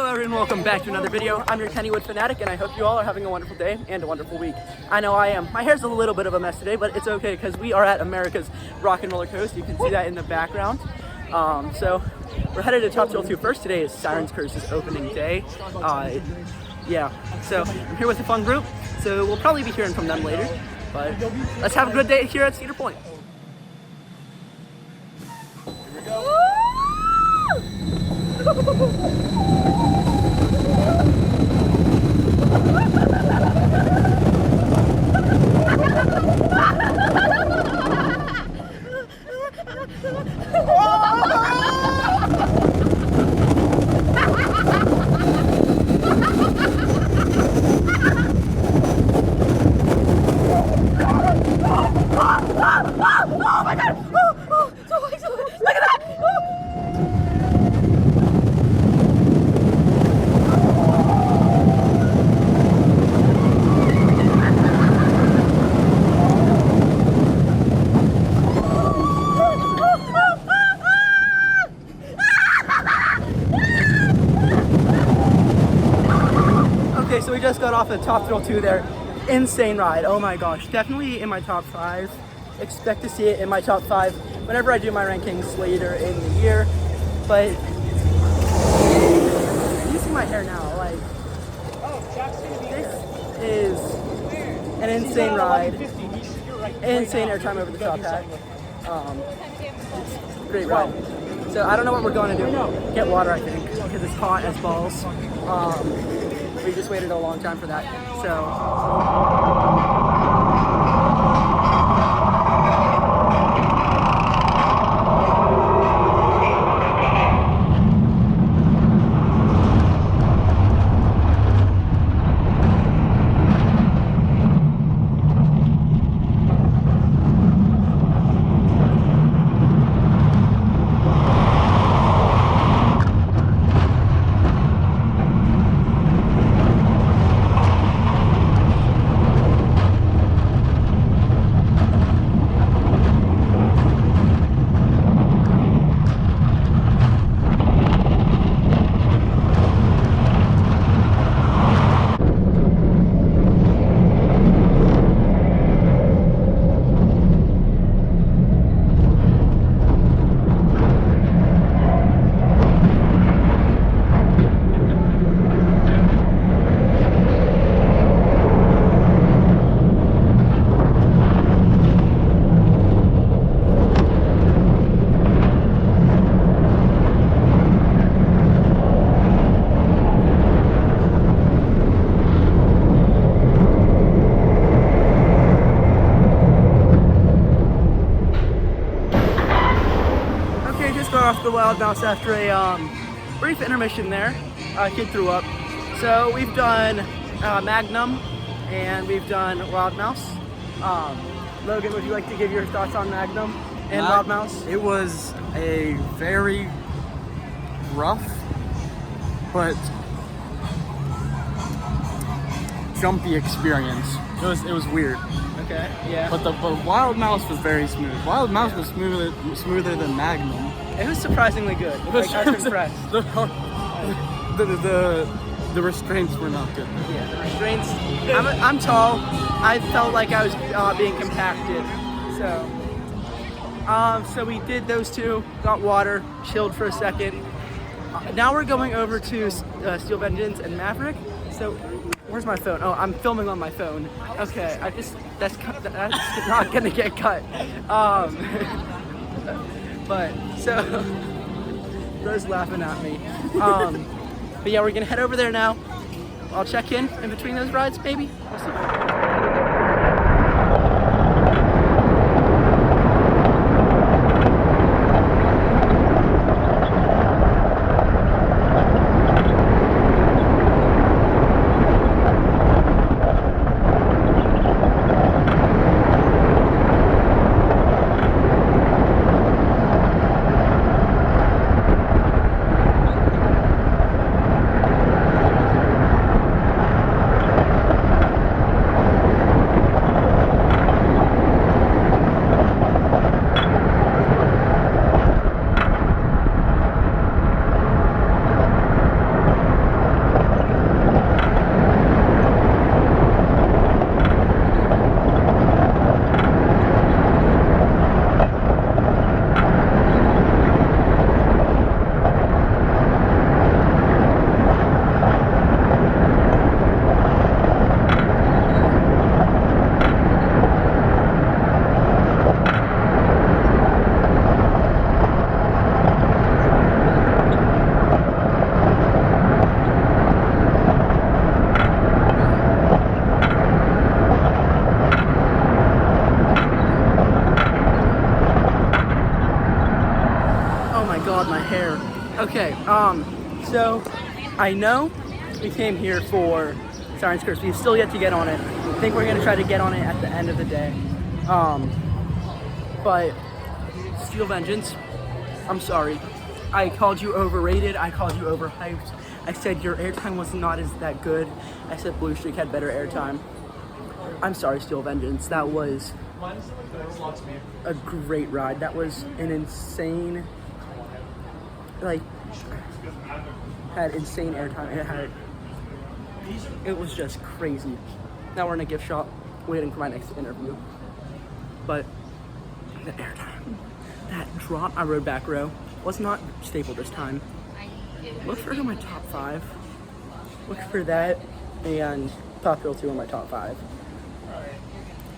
everyone, welcome back to another video. I'm your Kennywood fanatic, and I hope you all are having a wonderful day and a wonderful week. I know I am. My hair's a little bit of a mess today, but it's okay because we are at America's Rock and Roller Coaster. You can see that in the background. So we're headed to Top Thrill 2 first. Today is Siren's Curse's opening day. Yeah, so I'm here with a fun group, so we'll probably be hearing from them later. But let's have a good day here at Cedar Point. Here we go. Oh my god! Look at that! Okay, so we just got off at Top Thrill 2 there. Insane ride, oh my gosh. Definitely in my top 5. Expect to see it in my top 5 whenever I do my rankings later in the year. But you see my hair now, like, this is an insane ride. Insane airtime over the top hat. It's a great ride. So I don't know what we're going to do. Get water, I think, because it's hot as balls. We just waited a long time for that. So off the Wild Mouse after a brief intermission there. Kid threw up. So we've done Magnum and we've done Wild Mouse. Logan, would you like to give your thoughts on Magnum and Wild Mouse? It was a very rough but jumpy experience. It was weird. Okay, yeah. But the Wild Mouse was very smooth. Wild Mouse was smoother than Magnum. It was surprisingly good. Like, I was impressed. The restraints were not good. Yeah, the restraints. I'm tall. I felt like I was being compacted. So we did those two. Got water, chilled for a second. Now we're going over to Steel Vengeance and Maverick. So where's my phone? Oh, I'm filming on my phone. Okay, that's not gonna get cut. But so Rose laughing at me. But yeah, we're gonna head over there now. I'll check in between those rides, maybe. We'll see. hair. Okay, so I know we came here for Siren's Curse. We've still yet to get on it. I think we're gonna try to get on it at the end of the day. But Steel Vengeance, I'm sorry. I called you overrated. I called you overhyped. I said your airtime was not that good. I said Blue Streak had better airtime. I'm sorry, Steel Vengeance. That was a great ride. That was an insane, had insane airtime. It was just crazy. Now we're in a gift shop waiting for my next interview. But the airtime, that drop I rode back row was not stable this time. Look for my top 5. Look for that and Top Thrill 2 in my top 5.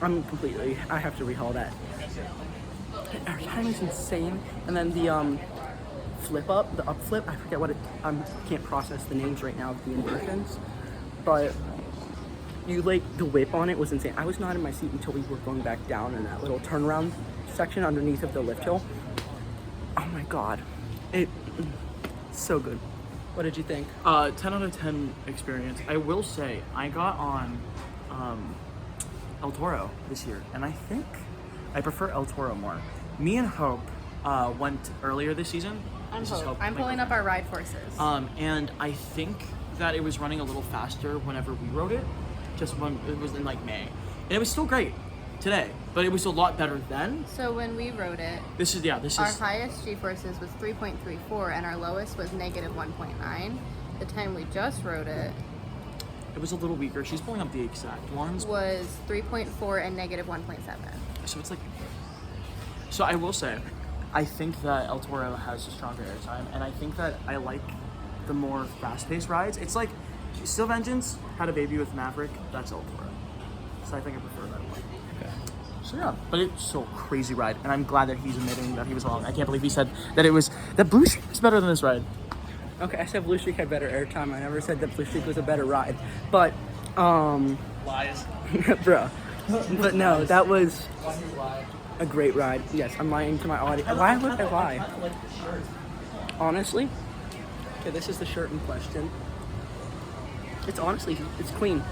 I have to rehaul that. The airtime is insane. And then the flip up, the up flip, I forget what it, I can't process the names right now of the inversions. But the whip on it was insane. I was not in my seat until we were going back down in that little turnaround section underneath of the lift hill. Oh my God. So good. What did you think? 10 out of 10 experience. I will say, I got on El Toro this year, and I think I prefer El Toro more. Me and Hope went earlier this season. I'm pulling up our ride forces. And I think that it was running a little faster whenever we rode it, just when it was in May. And it was still great today, but it was a lot better then. So when we rode it, our highest G-forces was 3.34 and our lowest was negative 1.9. The time we just rode it was a little weaker. She's pulling up the exact ones. Was 3.4 and negative 1.7. So it's so I will say, I think that El Toro has a stronger airtime, and I think that I like the more fast-paced rides. It's like Steel Vengeance had a baby with Maverick. That's El Toro. So I think I prefer that one. Okay. So yeah, but it's so crazy ride, and I'm glad that he's admitting that he was wrong. I can't believe he said that that Blue Streak was better than this ride. Okay, I said Blue Streak had better airtime. I never said that Blue Streak was a better ride. But, Lies. bro. But no, that was a great ride. Yes, I'm lying to my audience. Why would I lie? Honestly, okay, this is the shirt in question. It's clean.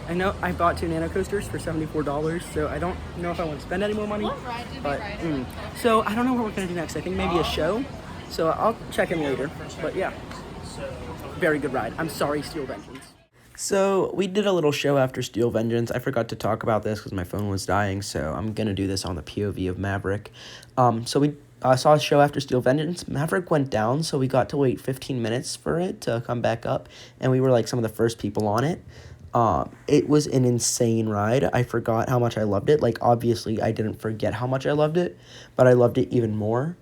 I know I bought 2 Nano Coasters for $74, so I don't know if I want to spend any more money. What ride did we ride? So I don't know what we're gonna do next. I think maybe a show. So I'll check in later. But yeah, very good ride. I'm sorry, Steel Vengeance. So we did a little show after Steel Vengeance. I forgot to talk about this because my phone was dying, so I'm gonna do this on the POV of Maverick. So we saw a show after Steel Vengeance. Maverick went down, so we got to wait 15 minutes for it to come back up, and we were some of the first people on it. It was an insane ride. I forgot how much I loved it. Obviously, I didn't forget how much I loved it, but I loved it even more.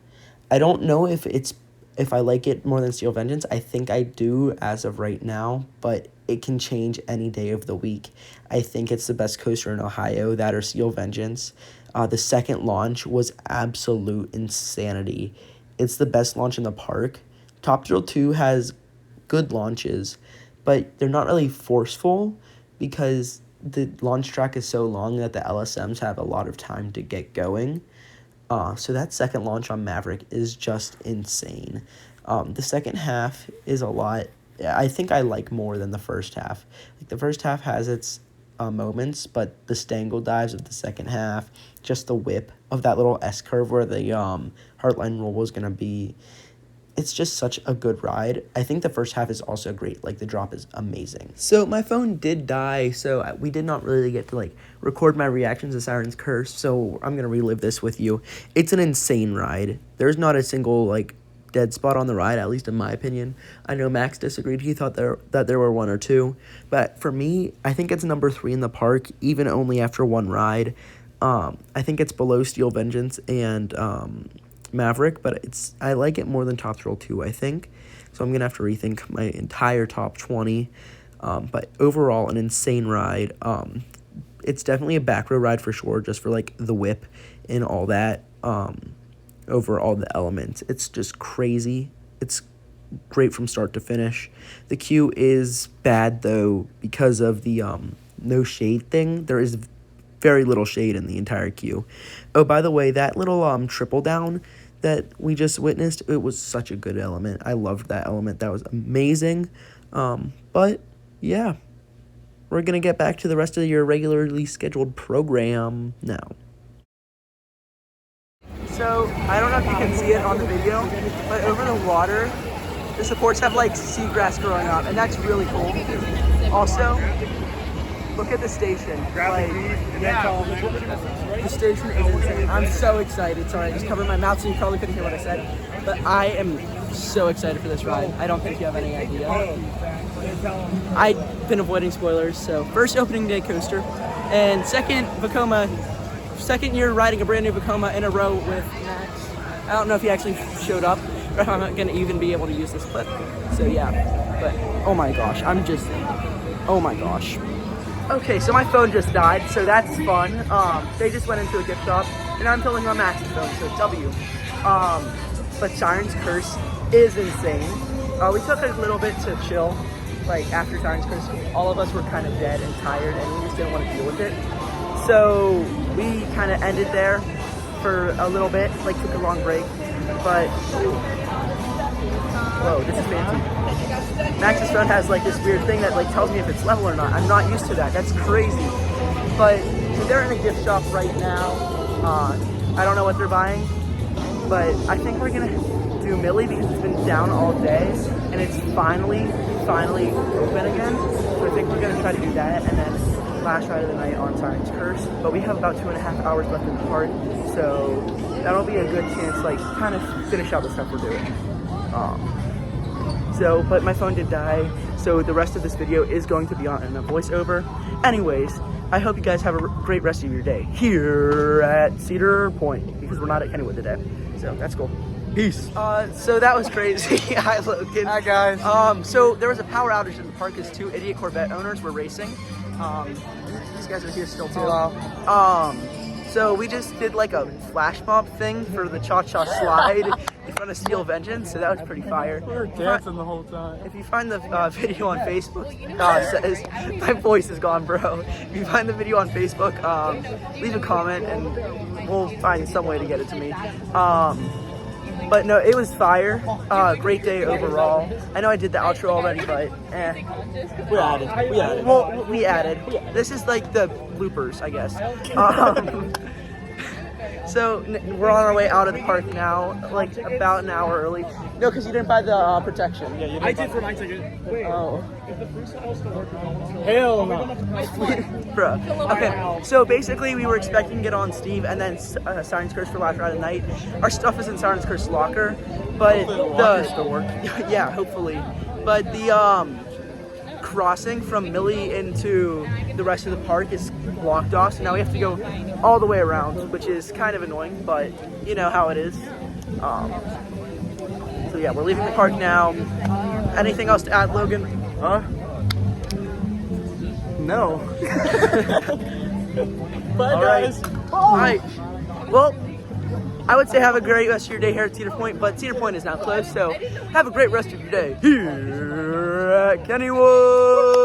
I don't know if I like it more than Steel Vengeance. I think I do as of right now, but it can change any day of the week. I think it's the best coaster in Ohio, that or Steel Vengeance. The second launch was absolute insanity. It's the best launch in the park. Top Thrill 2 has good launches, but they're not really forceful because the launch track is so long that the LSMs have a lot of time to get going. So that second launch on Maverick is just insane. The second half is a lot. I think I like more than the first half. The first half has its moments, but the Stangle dives of the second half, just the whip of that little S-curve where the Heartline roll was going to be, it's just such a good ride. I think the first half is also great. The drop is amazing. So my phone did die, so we did not really get to record my reactions to Siren's Curse, so I'm going to relive this with you. It's an insane ride. There's not a single dead spot on the ride, at least in my opinion. I know Max disagreed. He thought that there were 1 or 2, but for me, I think it's number 3 in the park, even only after 1 ride. I think it's below Steel Vengeance and Maverick, but I like it more than Top Thrill 2, I think. So I'm going to have to rethink my entire top 20. But overall, an insane ride. It's definitely a back row ride for sure, just for the whip and all that. Over all the elements. It's just crazy. It's great from start to finish. The queue is bad though because of the no shade thing. There is very little shade in the entire queue. Oh, by the way, that little triple down, that we just witnessed, it was such a good element. I loved that element. That was amazing. But yeah, we're going to get back to the rest of your regularly scheduled program now. So, I don't know if you can see it on the video, but over the water, the supports have like seagrass growing up, and that's really cool. Also, look at the station. Like, the station is insane. I'm so excited. Sorry, I just covered my mouth so you probably couldn't hear what I said. But I am so excited for this ride. I don't think you have any idea. I've been avoiding spoilers, so first opening day coaster, and second Vekoma, second year riding a brand new Vekoma in a row with Max. I don't know if he actually showed up, or if I'm not gonna even be able to use this clip. So yeah, but oh my gosh, oh my gosh. Okay, so my phone just died, so that's fun. They just went into a gift shop, and I'm filming on Max's phone, so W. But Siren's Curse is insane. We took a little bit to chill, like after Siren's Curse. All of us were kind of dead and tired, and we just didn't want to deal with it. So we kind of ended there for a little bit, like took a long break. But whoa, this is fancy. Max's phone has like this weird thing that like tells me if it's level or not. I'm not used to that. That's crazy. But they're in a gift shop right now. I don't know what they're buying, but I think we're gonna do Millie because it's been down all day and it's finally open again. So I think we're gonna try to do that and then last ride of the night on Siren's Curse. But we have about 2.5 hours left in the park, so that'll be a good chance, like kind of finish out the stuff we're doing. But my phone did die, so the rest of this video is going to be on a voiceover. Anyways, I hope you guys have a great rest of your day here at Cedar Point, because we're not at Kennywood today. So that's cool. Peace. So that was crazy. Hi, Logan. Hi, guys. So there was a power outage in the park because 2 idiot Corvette owners were racing. These guys are here still too. Hello. So we just did like a flash mob thing for the cha-cha slide in front of Steel Vengeance, so that was pretty fire. We were dancing the whole time. If you find the video on Facebook, says, my voice is gone, bro. If you find the video on Facebook, leave a comment and we'll find some way to get it to me. But no, it was fire. Great day overall. I know I did the outro already, but We added. Well, we added. This is like the bloopers, I guess. So we're on our way out of the park now, like about an hour early. No, because you didn't buy the protection. Yeah, you didn't. I did for my ticket. Oh. Hell no. Bro. Okay, so basically we were expecting to get on Steve and then Siren's Curse for last ride of the night. Our stuff is in Siren's Curse locker, but the still work. Yeah, hopefully. But the crossing from Millie into the rest of the park is blocked off, so now we have to go all the way around, which is kind of annoying, but you know how it is. So yeah, we're leaving the park now. Anything else to add, Logan? Huh? No. Bye, guys. All right. Well, I would say have a great rest of your day here at Cedar Point, but Cedar Point is now closed, so have a great rest of your day here at Kennywood.